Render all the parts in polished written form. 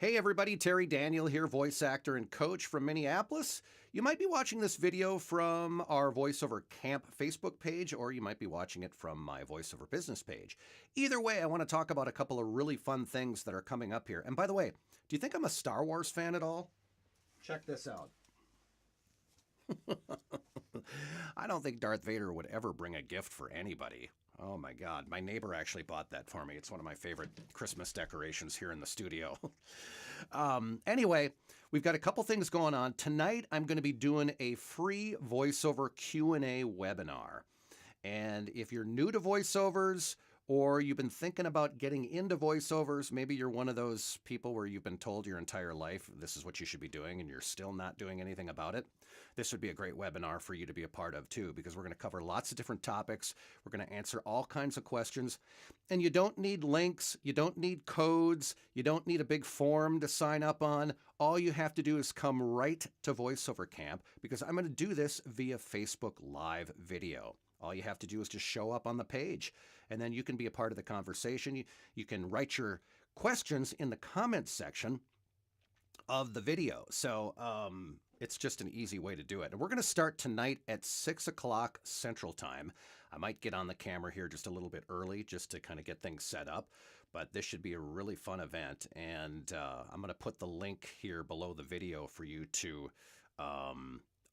Hey everybody, Terry Daniel here, voice actor and coach from Minneapolis. You might be watching this video from our Voiceover Camp Facebook page, or you might be watching it from my Voiceover Business page. Either way, I want to talk about a couple of really fun things that are coming up here. And by the way, do you think I'm a Star Wars fan at all? Check this out. I don't think Darth Vader would ever bring a gift for anybody. Oh my God, my neighbor actually bought that for me. It's one of my favorite Christmas decorations here in the studio. Anyway, we've got a couple things going on. Tonight, I'm going to be doing a free voiceover Q&A webinar. And if you're new to voiceovers, or you've been thinking about getting into voiceovers, maybe you're one of those people where you've been told your entire life this is what you should be doing and you're still not doing anything about it, this would be a great webinar for you to be a part of too, because we're going to cover lots of different topics. We're going to answer all kinds of questions. And you don't need links, you don't need codes, you don't need a big form to sign up on. All you have to do is come right to Voiceover Camp, because I'm going to do this via Facebook Live video. All you have to do is just show up on the page, and then you can be a part of the conversation. You can write your questions in the comments section of the video. So it's just an easy way to do it. And we're going to start tonight at 6 o'clock Central Time. I might get on the camera here just a little bit early just to kind of get things set up, but this should be a really fun event. And I'm going to put the link here below the video for you to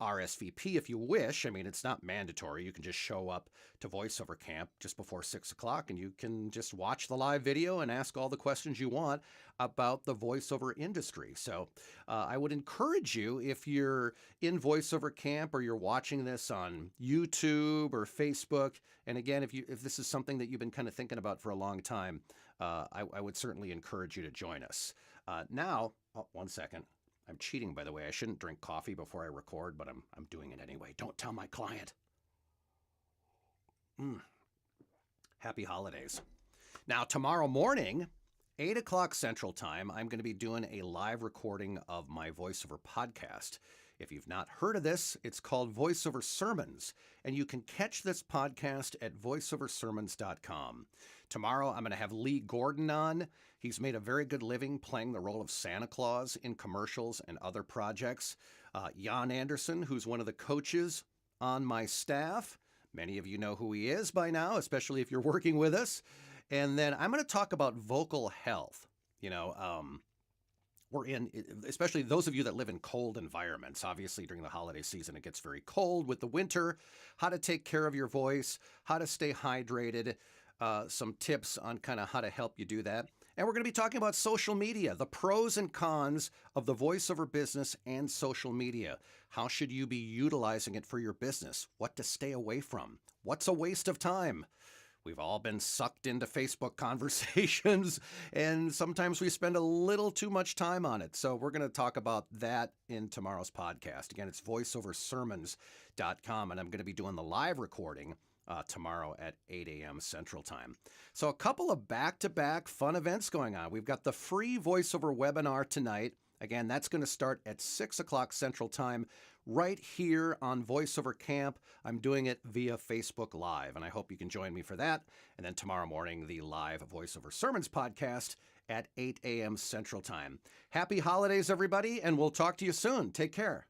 RSVP if you wish. I mean, it's not mandatory. You can just show up to Voiceover Camp just before 6 o'clock and you can just watch the live video and ask all the questions you want about the voiceover industry. So I would encourage you, if you're in Voiceover Camp or you're watching this on YouTube or Facebook, and again, if this is something that you've been kind of thinking about for a long time, I would certainly encourage you to join us. Now, one second. I'm cheating, by the way. I shouldn't drink coffee before I record, but I'm doing it anyway. Don't tell my client. Happy holidays. Now, tomorrow morning, 8 o'clock Central Time, I'm going to be doing a live recording of my voiceover podcast. If you've not heard of this, it's called Voiceover Sermons, and you can catch this podcast at voiceoversermons.com. Tomorrow, I'm going to have Lee Gordon on. He's made a very good living playing the role of Santa Claus in commercials and other projects. Jan Anderson, who's one of the coaches on my staff. Many of you know who he is by now, especially if you're working with us. And then I'm going to talk about vocal health. You know, we're in, especially those of you that live in cold environments. Obviously, during the holiday season, it gets very cold with the winter. How to take care of your voice, how to stay hydrated, some tips on kind of how to help you do that. And we're going to be talking about social media, the pros and cons of the voiceover business and social media. How should you be utilizing it for your business? What to stay away from? What's a waste of time? We've all been sucked into Facebook conversations, and sometimes we spend a little too much time on it. So we're going to talk about that in tomorrow's podcast. Again, it's voiceoversermons.com, and I'm going to be doing the live recording tomorrow at 8 a.m. Central Time. So a couple of back-to-back fun events going on. We've got the free voiceover webinar tonight. Again, that's going to start at 6 o'clock Central Time right here on Voiceover Camp. I'm doing it via Facebook Live, and I hope you can join me for that. And then tomorrow morning, the live Voiceover Sermons podcast at 8 a.m. Central Time. Happy holidays, everybody, and we'll talk to you soon. Take care.